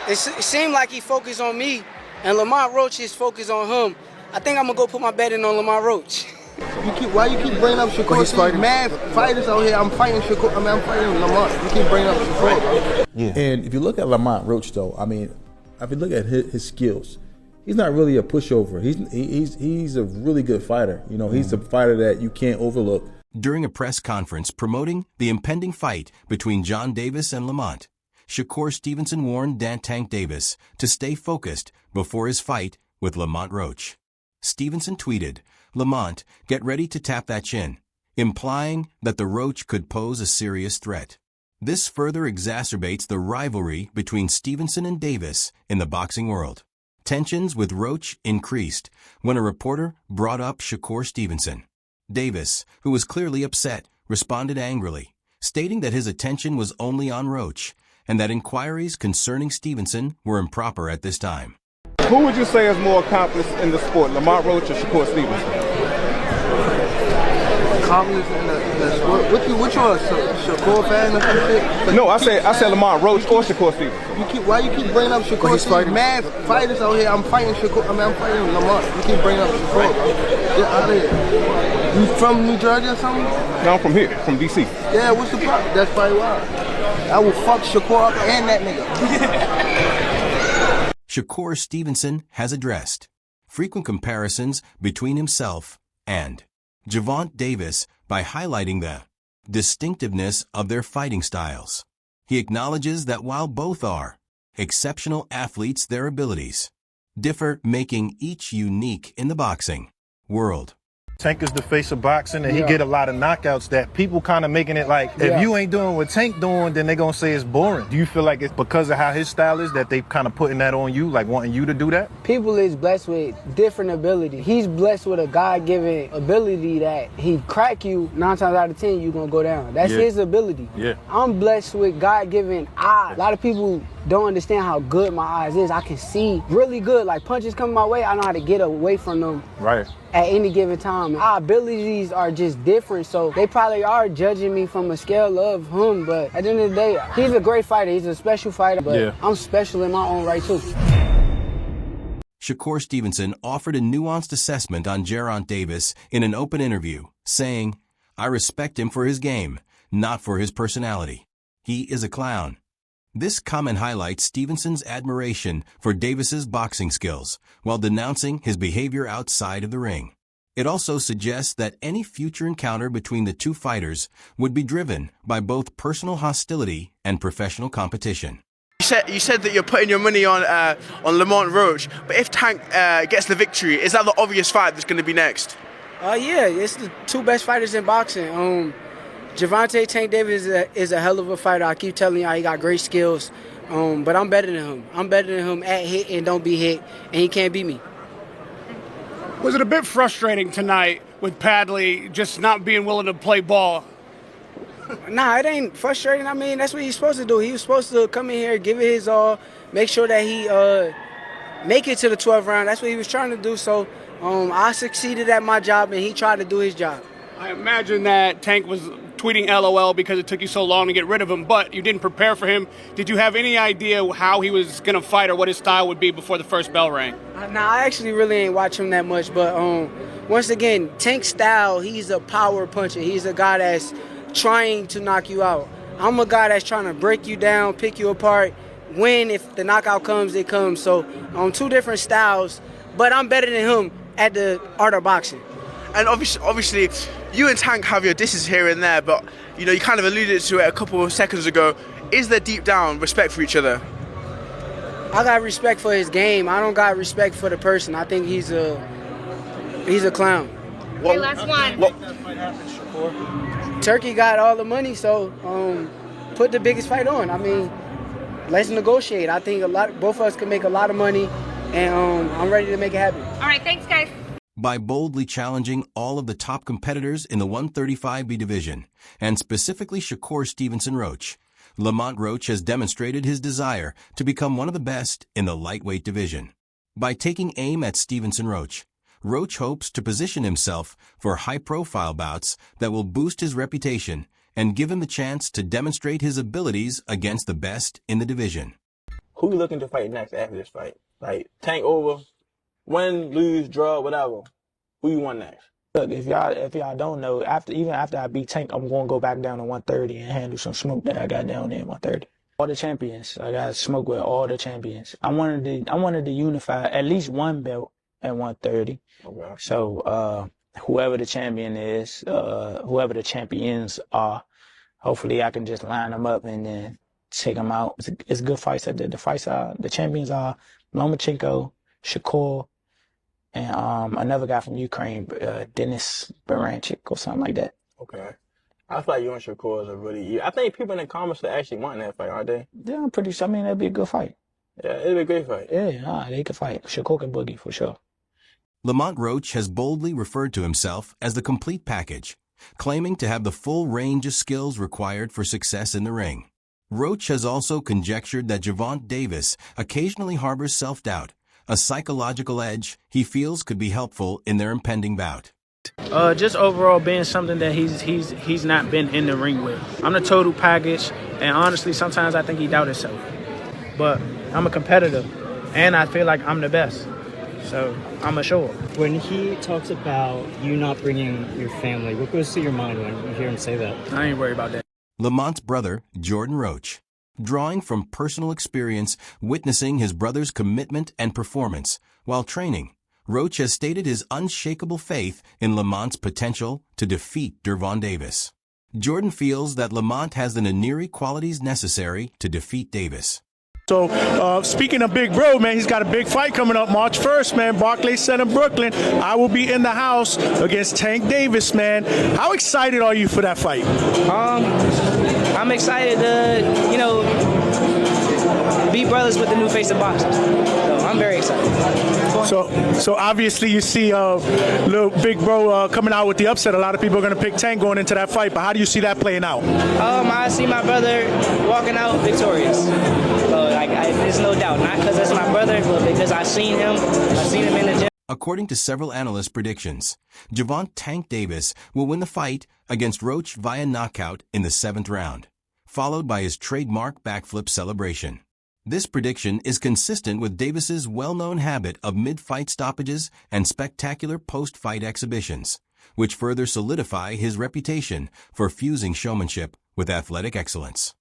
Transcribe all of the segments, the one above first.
It seemed like he focused on me, and Lamont Roach is focused on him. I think I'm going to go put my bet in on Lamont Roach. Why you keep bringing up Shakur? He's fighting mad fighters out here. I'm fighting Shakur. I'm fighting Lamont. You keep bringing up Shakur, bro. Yeah. And if you look at Lamont Roach, though, I mean, if you look at his skills, he's not really a pushover. He's a really good fighter. You know, he's a fighter that you can't overlook. During a press conference promoting the impending fight between John Davis and Lamont, Shakur Stevenson warned Tank Davis to stay focused before his fight with Lamont Roach. Stevenson tweeted, "Lamont, get ready to tap that chin," implying that the Roach could pose a serious threat. This further exacerbates the rivalry between Stevenson and Davis in the boxing world. Tensions with Roach increased when a reporter brought up Shakur Stevenson. Davis, who was clearly upset, responded angrily, stating that his attention was only on Roach and that inquiries concerning Stevenson were improper at this time. Who would you say is more accomplished in the sport, Lamont Roach or Shakur Stevenson? Accomplished in the sport? What you a Shakur fan or some shit? No, I said Lamont Roach or Shakur Stevenson. Why you keep bringing up Shakur? He's fighting mad fighters out here. I'm fighting Shakur. I'm fighting Lamont. You keep bringing up Shakur, bro. Get out of here. You from New Jersey or something? No, I'm from here, from D.C. Yeah, what's the problem? That's probably why. I will fuck Shakur up and that nigga. Shakur Stevenson has addressed frequent comparisons between himself and Gervonta Davis by highlighting the distinctiveness of their fighting styles. He acknowledges that while both are exceptional athletes, their abilities differ, making each unique in the boxing world. Tank is the face of boxing, and he get a lot of knockouts that people kind of making it like, if you ain't doing what Tank doing, then they gonna say it's boring. Do you feel like it's because of how his style is that they kind of putting that on you, like wanting you to do that? People is blessed with different ability. He's blessed with a God-given ability that he crack you 9 times out of 10, you gonna go down. That's his ability. I'm blessed with God-given eyes. A lot of people don't understand how good my eyes is. I can see really good. Like punches coming my way, I know how to get away from them. Right. At any given time. Our abilities are just different, so they probably are judging me from a scale of him, but at the end of the day, he's a great fighter. He's a special fighter, but I'm special in my own right too. Shakur Stevenson offered a nuanced assessment on Gervonta Davis in an open interview, saying, "I respect him for his game, not for his personality. He is a clown." This comment highlights Stevenson's admiration for Davis's boxing skills while denouncing his behavior outside of the ring. It also suggests that any future encounter between the two fighters would be driven by both personal hostility and professional competition. You said that you're putting your money on Lamont Roach, but if Tank gets the victory, is that the obvious fight that's going to be next? Yeah, it's the two best fighters in boxing. Gervonta Tank Davis is a hell of a fighter. I keep telling y'all he got great skills, but I'm better than him. I'm better than him at hit and don't be hit, and he can't beat me. Was it a bit frustrating tonight with Padley just not being willing to play ball? Nah, it ain't frustrating. I mean, that's what he's supposed to do. He was supposed to come in here, give it his all, make sure that he make it to the 12th round. That's what he was trying to do. So I succeeded at my job, and he tried to do his job. I imagine that Tank was tweeting LOL because it took you so long to get rid of him, but you didn't prepare for him. Did you have any idea how he was going to fight or what his style would be before the first bell rang? Nah, I actually really ain't watch him that much, but once again, Tank's style, he's a power puncher. He's a guy that's trying to knock you out. I'm a guy that's trying to break you down, pick you apart, win. If the knockout comes, it comes. So two different styles, but I'm better than him at the art of boxing. And obviously, you and Tank have your disses here and there, but you kind of alluded to it a couple of seconds ago. Is there deep down respect for each other? I got respect for his game. I don't got respect for the person. I think he's a clown. Okay, last one. Turkey got all the money, so put the biggest fight on. I mean, let's negotiate. I think both of us can make a lot of money, and I'm ready to make it happen. All right, thanks, guys. By boldly challenging all of the top competitors in the 135B division, and specifically Shakur Stevenson Roach, Lamont Roach has demonstrated his desire to become one of the best in the lightweight division. By taking aim at Stevenson Roach, Roach hopes to position himself for high-profile bouts that will boost his reputation and give him the chance to demonstrate his abilities against the best in the division. who you looking to fight next after this fight? Like, Tank over, win, lose, draw, whatever. Who you want next? Look, if y'all don't know, even after I beat Tank, I'm gonna go back down to 130 and handle some smoke that I got down there at 130. All the champions, I got smoke with all the champions. I wanted to unify at least one belt at 130. Okay. So whoever the champion is, whoever the champions are, hopefully I can just line them up and then take them out. It's good fights. The champions are Lomachenko, Shakur, and another guy from Ukraine, Denis Baranchik or something like that. Okay. I feel like you and Shakur is a really... I think people in the comments are actually wanting that fight, aren't they? Yeah, I'm pretty sure. I mean, that'd be a good fight. Yeah, it'd be a great fight. Yeah, they could fight. Shakur can boogie for sure. Lamont Roach has boldly referred to himself as the complete package, claiming to have the full range of skills required for success in the ring. Roach has also conjectured that Gervonta Davis occasionally harbors self-doubt, a psychological edge he feels could be helpful in their impending bout. Just overall being something that he's not been in the ring with. I'm the total package, and honestly, sometimes I think he doubts himself. But I'm a competitor, and I feel like I'm the best. So I'm a show up. When he talks about you not bringing your family, what goes through your mind when you hear him say that? I ain't worried about that. Lamont's brother, Jordan Roach, drawing from personal experience witnessing his brother's commitment and performance while training, Roach has stated his unshakable faith in Lamont's potential to defeat Gervonta Davis. Jordan feels that Lamont has the Nenieri qualities necessary to defeat Davis. So, speaking of Big Bro, man, he's got a big fight coming up March 1st, man. Barclays Center, Brooklyn. I will be in the house against Tank Davis, man. How excited are you for that fight? I'm excited to, be brothers with the new face of boxing. So I'm very excited. So obviously you see little Big Bro coming out with the upset. A lot of people are going to pick Tank going into that fight, but how do you see that playing out? I see my brother walking out victorious. So there's no doubt, not because that's my brother, but because I've seen him in the gym. According to several analyst predictions, Gervonta Tank Davis will win the fight against Roach via knockout in the 7th round, followed by his trademark backflip celebration. This prediction is consistent with Davis's well-known habit of mid-fight stoppages and spectacular post-fight exhibitions, which further solidify his reputation for fusing showmanship with athletic excellence.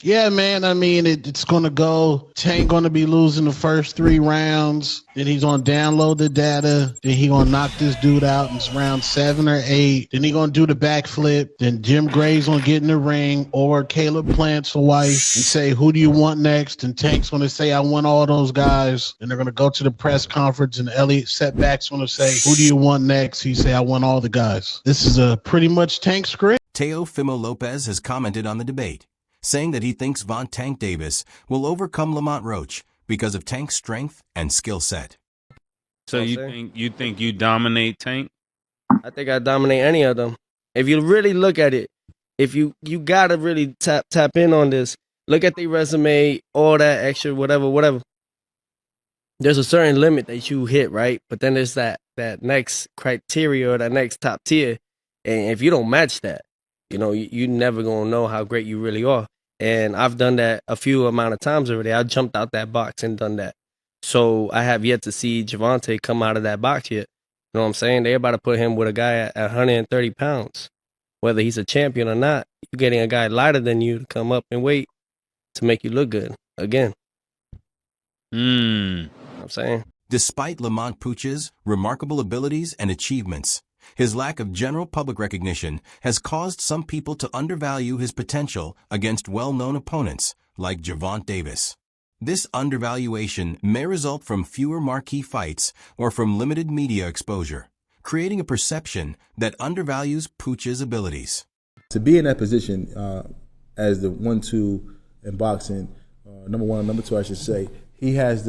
Yeah, man. I mean, it's going to go. Tank going to be losing the first 3 rounds. Then he's going to download the data. Then he going to knock this dude out in round 7 or 8. Then he going to do the backflip. Then Jim Gray's going to get in the ring, or Caleb Plant's wife, and say, who do you want next? And Tank's going to say, I want all those guys. And they're going to go to the press conference, and Elliot Setback's going to say, who do you want next? He say, I want all the guys. This is a pretty much Tank script. Teofimo Lopez has commented on the debate, saying that he thinks Tank Davis will overcome Lamont Roach because of Tank's strength and skill set. So you think you dominate Tank? I think I dominate any of them. If you really look at it, if you gotta really tap in on this, look at the resume, all that extra, whatever. There's a certain limit that you hit, right? But then there's that next criteria or that next top tier. And if you don't match that, you never gonna know how great you really are. And I've done that a few amount of times already. I jumped out that box and done that. So I have yet to see Gervonta come out of that box yet. You know what I'm saying? They're about to put him with a guy at 130 pounds. Whether he's a champion or not, you're getting a guy lighter than you to come up and weight to make you look good again. I'm saying. Despite Lamont Puch's remarkable abilities and achievements, his lack of general public recognition has caused some people to undervalue his potential against well-known opponents like Gervonta Davis. This undervaluation may result from fewer marquee fights or from limited media exposure, creating a perception that undervalues Puch's abilities. To be in that position as the 1-2 in boxing, number 1 and number 2, I should say, he's in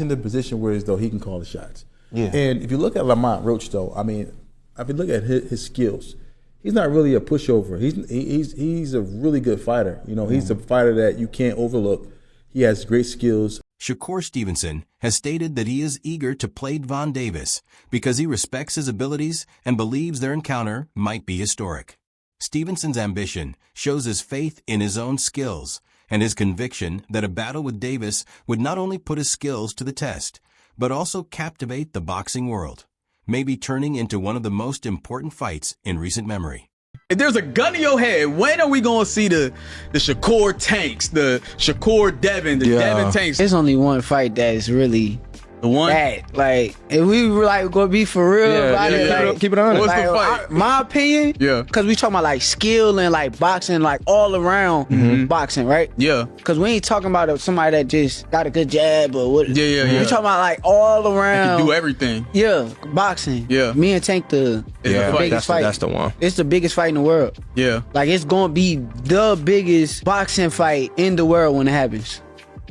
the position where as though he can call the shots. Yeah. And if you look at Lamont Roach, though, I mean, if you look at his skills, he's not really a pushover. He's a really good fighter. He's a fighter that you can't overlook. He has great skills. Shakur Stevenson has stated that he is eager to play Gervonta Davis because he respects his abilities and believes their encounter might be historic. Stevenson's ambition shows his faith in his own skills and his conviction that a battle with Davis would not only put his skills to the test, but also captivate the boxing world, maybe turning into one of the most important fights in recent memory. If there's a gun to your head, when are we going to see the Shakur Tanks, the Shakur Devin, the Devin Tanks? There's only one fight that's really the one. That, like, if we were like gonna be for real about it, like, keep it honest. What's the fight? My opinion, because we talking about like skill and like boxing, like all around boxing, right? Yeah. Because we ain't talking about somebody that just got a good jab or what. Yeah. We talking about like all around. Can do everything. Yeah, boxing. Yeah. Me and Tank the biggest fight. That's the one. It's the biggest fight in the world. Yeah. Like it's gonna be the biggest boxing fight in the world when it happens.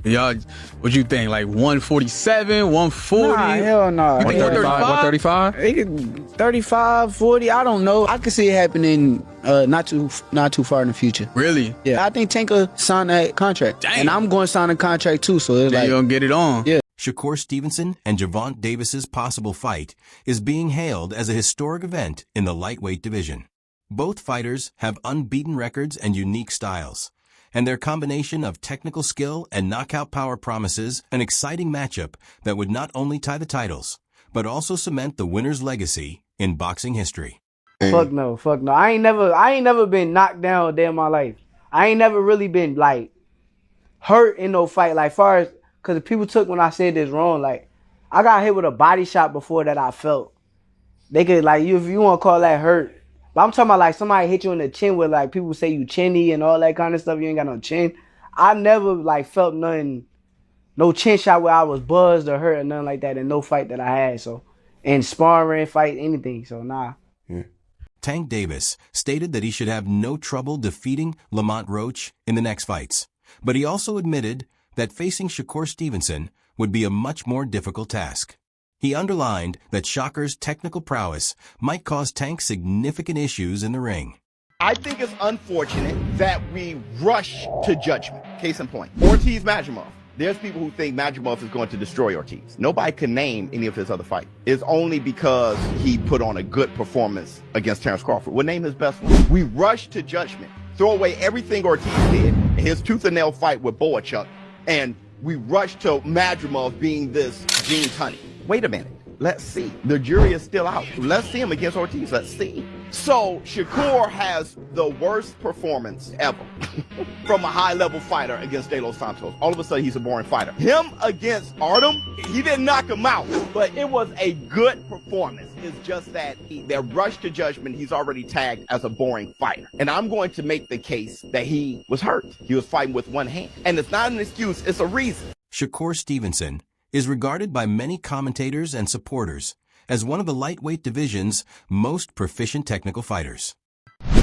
Y'all, what you think? Like 147, 140? Nah, hell no. You think 135? 35, 40, I don't know. I could see it happening not too far in the future. Really? Yeah. I think Tank will sign that contract. Damn. And I'm going to sign a contract too, so it's like you're going to get it on. Yeah. Shakur Stevenson and Gervonta Davis's possible fight is being hailed as a historic event in the lightweight division. Both fighters have unbeaten records and unique styles, and their combination of technical skill and knockout power promises an exciting matchup that would not only tie the titles, but also cement the winner's legacy in boxing history. Fuck no. I ain't never been knocked down a day in my life. I ain't never really been like hurt in no fight. Like far as, cause people took when I said this wrong. Like I got hit with a body shot before that I felt. They could like if you want to call that hurt. But I'm talking about like somebody hit you in the chin with like people say you chinny and all that kind of stuff. You ain't got no chin. I never like felt nothing, no chin shot where I was buzzed or hurt or nothing like that in no fight that I had. So, in sparring, fight, anything. So, nah. Tank Davis stated that he should have no trouble defeating Lamont Roach in the next fights. But he also admitted that facing Shakur Stevenson would be a much more difficult task. He underlined that Shakur's technical prowess might cause Tank significant issues in the ring. I think it's unfortunate that we rush to judgment. Case in point, Ortiz Madrimov. There's people who think Madrimov is going to destroy Ortiz. Nobody can name any of his other fights. It's only because he put on a good performance against Terrence Crawford. We'll name his best one. We rush to judgment, throw away everything Ortiz did, his tooth and nail fight with Boachuk, and we rush to Madrimov being this Gene Tunney. Wait a minute. Let's see. The jury is still out. Let's see him against Ortiz. Let's see. So Shakur has the worst performance ever from a high-level fighter against De Los Santos. All of a sudden, he's a boring fighter. Him against Artem, he didn't knock him out, but it was a good performance. It's just that their rush to judgment, he's already tagged as a boring fighter. And I'm going to make the case that he was hurt. He was fighting with one hand. And it's not an excuse, it's a reason. Shakur Stevenson is regarded by many commentators and supporters as one of the lightweight division's most proficient technical fighters.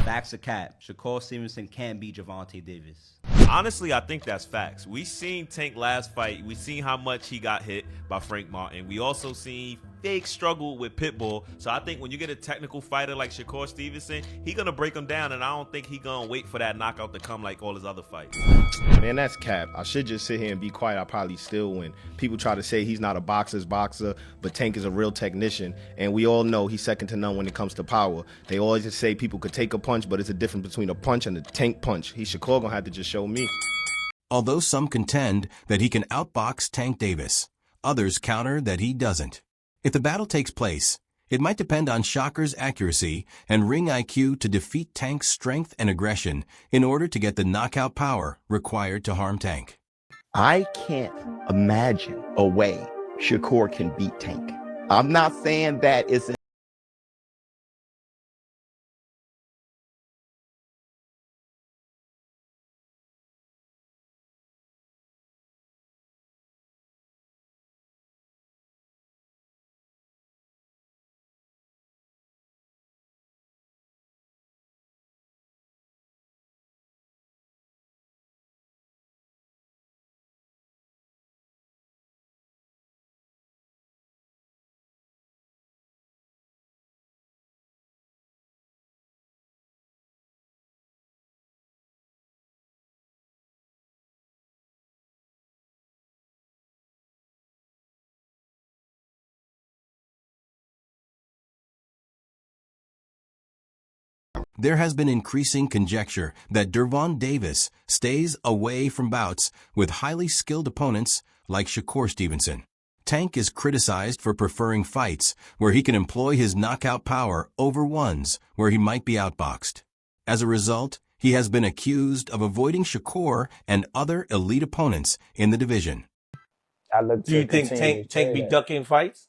Facts are cap. Shakur Stevenson can beat Gervonta Davis. Honestly, I think that's facts. We seen Tank last fight. We seen how much he got hit by Frank Martin. We also seen Fake struggle with Pitbull. So I think when you get a technical fighter like Shakur Stevenson, he gonna break him down, and I don't think he gonna wait for that knockout to come like all his other fights. Man, that's cap. I should just sit here and be quiet. I probably still win. People try to say he's not a boxer's boxer, but Tank is a real technician, and we all know he's second to none when it comes to power. They always just say people could take a punch, but it's a difference between a punch and a Tank punch. Shakur gonna have to just show me. Although some contend that he can outbox Tank Davis, others counter that he doesn't. If the battle takes place, it might depend on Shakur's accuracy and ring IQ to defeat Tank's strength and aggression in order to get the knockout power required to harm Tank. I can't imagine a way Shakur can beat Tank. I'm not saying that it's there has been increasing conjecture that Gervonta Davis stays away from bouts with highly skilled opponents like Shakur Stevenson. Tank is criticized for preferring fights where he can employ his knockout power over ones where he might be outboxed. As a result, he has been accused of avoiding Shakur and other elite opponents in the division. Do you think Tank be ducking fights?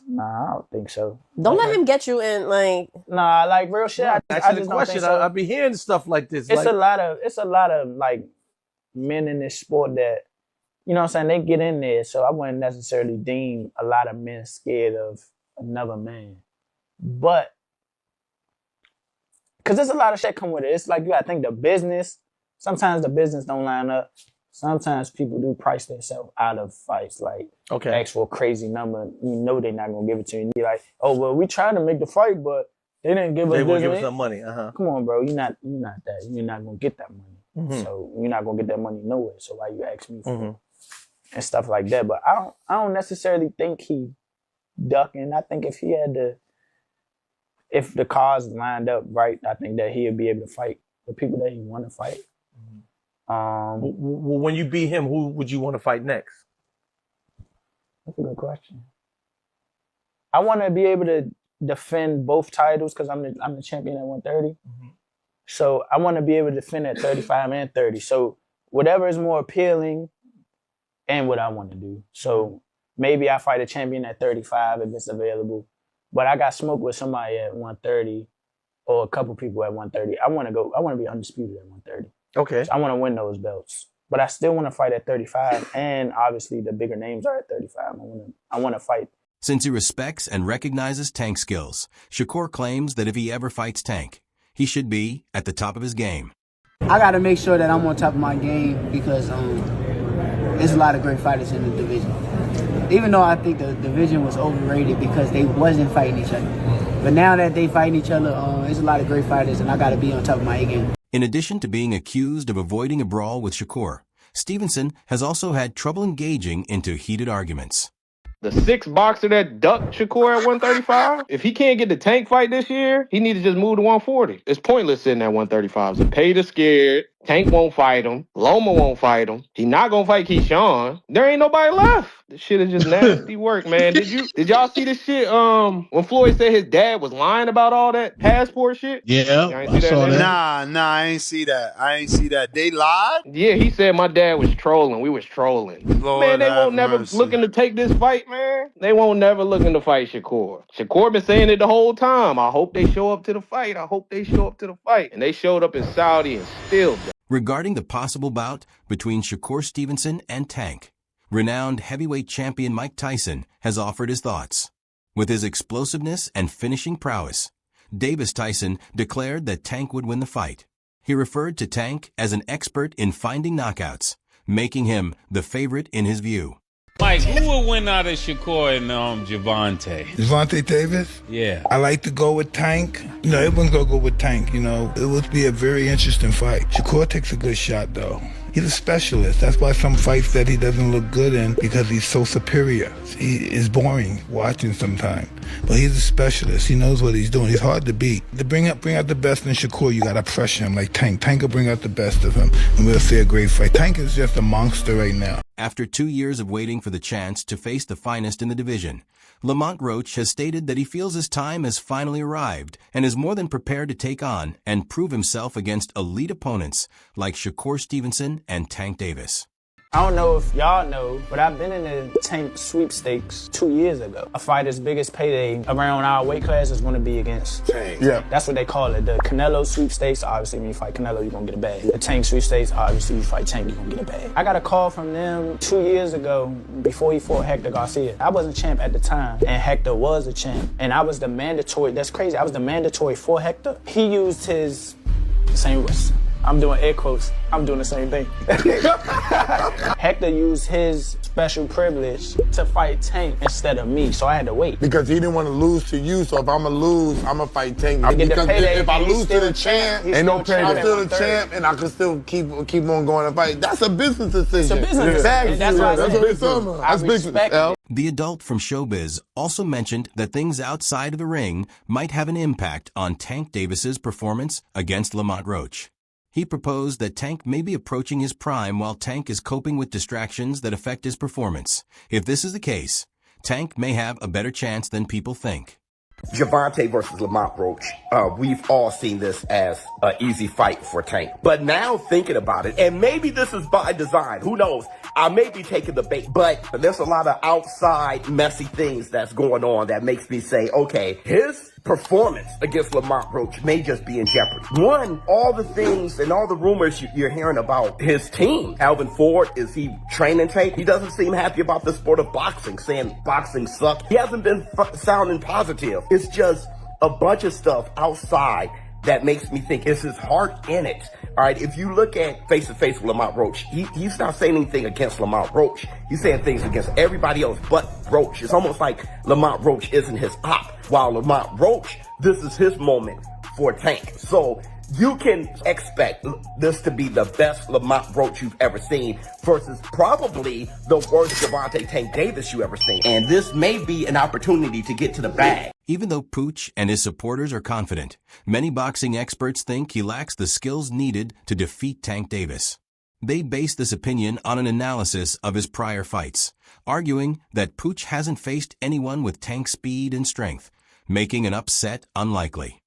Nah, I don't think so. Don't let him get you in, like. Nah, like real shit. I That's the just don't question. think so. I be hearing stuff like this. It's a lot of like men in this sport that, you know what I'm saying, they get in there. So I wouldn't necessarily deem a lot of men scared of another man. But because there's a lot of shit come with it. It's like you gotta think the business. Sometimes the business don't line up. Sometimes people do price themselves out of fights, like ask for a crazy number. You know they're not gonna give it to you. And be like, oh well, we tried to make the fight, but they didn't give us. They won't give us some money. Come on, bro. You're not that. You're not gonna get that money. So you're not gonna get that money nowhere. So why you ask me for it? And stuff like that? But I don't necessarily think he ducking. I think if the cards lined up right, I think that he'll be able to fight the people that he want to fight. When you beat him, who would you want to fight next? That's a good question. I want to be able to defend both titles because I'm the champion at 130. So I want to be able to defend at 35 and 30. So whatever is more appealing and what I want to do. So maybe I fight a champion at 35 if it's available. But I got smoked with somebody at 130 or a couple people at 130. I want to be undisputed at 130. Okay. So I want to win those belts. But I still want to fight at 35, and obviously the bigger names are at 35. I want to fight. Since he respects and recognizes Tank's skills, Shakur claims that if he ever fights Tank, he should be at the top of his game. I got to make sure that I'm on top of my game because there's a lot of great fighters in the division. Even though I think the division was overrated because they wasn't fighting each other. But now that they fighting each other, there's a lot of great fighters, and I got to be on top of my game. In addition to being accused of avoiding a brawl with Shakur, Stevenson has also had trouble engaging into heated arguments. The 6 boxer that ducked Shakur at 135, if he can't get the Tank fight this year, he needs to just move to 140. It's pointless sitting at 135. Zapata scared. Tank won't fight him. Loma won't fight him. He not gonna fight Keyshawn. There ain't nobody left. This shit is just nasty work, man. Did y'all see this shit? When Floyd said his dad was lying about all that passport shit? Yeah, I saw that. Nah, I ain't see that. They lied? Yeah, he said my dad was trolling. We was trolling. Lord man, they won't have never mercy. looking to take this fight, man. They won't never looking to fight Shakur. Shakur been saying it the whole time. I hope they show up to the fight. And they showed up in Saudi and still died. Regarding the possible bout between Shakur Stevenson and Tank, renowned heavyweight champion Mike Tyson has offered his thoughts. With his explosiveness and finishing prowess, Davis Tyson declared that Tank would win the fight. He referred to Tank as an expert in finding knockouts, making him the favorite in his view. Mike, who would win out of Shakur and Gervonta? Gervonta Davis? Yeah. I like to go with Tank. You know, everyone's going to go with Tank, you know. It would be a very interesting fight. Shakur takes a good shot, though. He's a specialist. That's why some fights that he doesn't look good in, because he's so superior. He is boring watching sometimes. But he's a specialist. He knows what he's doing. He's hard to beat. To bring out the best in Shakur, you got to pressure him like Tank. Tank will bring out the best of him, and we'll see a great fight. Tank is just a monster right now. After 2 years of waiting for the chance to face the finest in the division, Lamont Roach has stated that he feels his time has finally arrived and is more than prepared to take on and prove himself against elite opponents like Shakur Stevenson and Tank Davis. I don't know if y'all know, but I've been in the Tank sweepstakes 2 years ago. A fighter's biggest payday around our weight class is going to be against Tank. Yeah. That's what they call it. The Canelo sweepstakes, obviously when you fight Canelo, you're going to get a bag. The Tank sweepstakes, obviously you fight Tank, you're going to get a bag. I got a call from them 2 years ago before he fought Hector Garcia. I wasn't champ at the time, and Hector was a champ. And I was the mandatory, that's crazy, I was the mandatory for Hector. He used his same I'm doing air quotes. I'm doing the same thing. Hector used his special privilege to fight Tank instead of me, so I had to wait. Because he didn't want to lose to you, so if I'm going to lose, I'm going to fight Tank. Because if I lose to the champ, ain't no pay. I'm still the champ, and I can still keep on going and fight. That's a business decision. It's a business decision. That's what we're talking about. That's business. The adult from Showbiz also mentioned that things outside of the ring might have an impact on Tank Davis's performance against Lamont Roach. He proposed that Tank may be approaching his prime while Tank is coping with distractions that affect his performance. If this is the case, Tank may have a better chance than people think. Gervonta versus Lamont Roach. We've all seen this as an easy fight for Tank. But now thinking about it, and maybe this is by design, who knows? I may be taking the bait, but there's a lot of outside messy things that's going on that makes me say, okay, his performance against Lamont Roach may just be in jeopardy. One, all the things and all the rumors you're hearing about his team. Alvin Ford, is he training Tank? He doesn't seem happy about the sport of boxing, saying boxing sucks. He hasn't been sounding positive. It's just a bunch of stuff outside that makes me think, is his heart in it? All right, if you look at face-to-face with Lamont Roach, he's not saying anything against Lamont Roach. He's saying things against everybody else but Roach. It's almost like Lamont Roach isn't his op, while Lamont Roach, this is his moment for Tank. So you can expect this to be the best Lamont Roach you've ever seen versus probably the worst Gervonta Tank Davis you ever seen. And this may be an opportunity to get to the bag. Even though Pooch and his supporters are confident, many boxing experts think he lacks the skills needed to defeat Tank Davis. They base this opinion on an analysis of his prior fights, arguing that Pooch hasn't faced anyone with Tank's speed and strength, making an upset unlikely.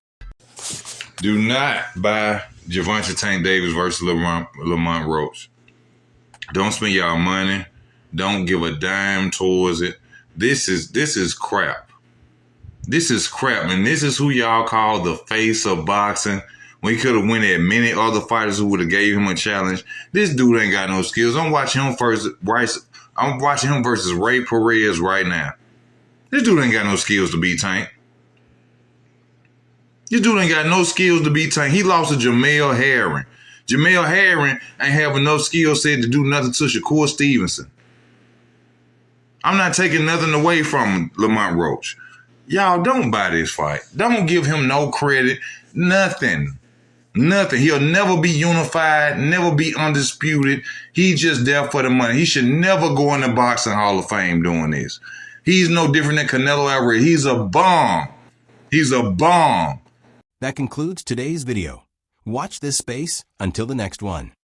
Do not buy Gervonta Tank Davis versus Lamont Roach. Don't spend y'all money. Don't give a dime towards it. This is crap. This is crap, and this is who y'all call the face of boxing. When he could have won at many other fighters who would have gave him a challenge. This dude ain't got no skills. I'm watching him versus Ray Perez right now. This dude ain't got no skills to beat Tank. This dude ain't got no skills to beat Tank. He lost to Jamel Herring. Jamel Herring ain't have enough skill set to do nothing to Shakur Stevenson. I'm not taking nothing away from Lamont Roach. Y'all don't buy this fight. Don't give him no credit. Nothing. Nothing. He'll never be unified, never be undisputed. He's just there for the money. He should never go in the Boxing Hall of Fame doing this. He's no different than Canelo Alvarez. He's a bomb. He's a bomb. That concludes today's video. Watch this space until the next one.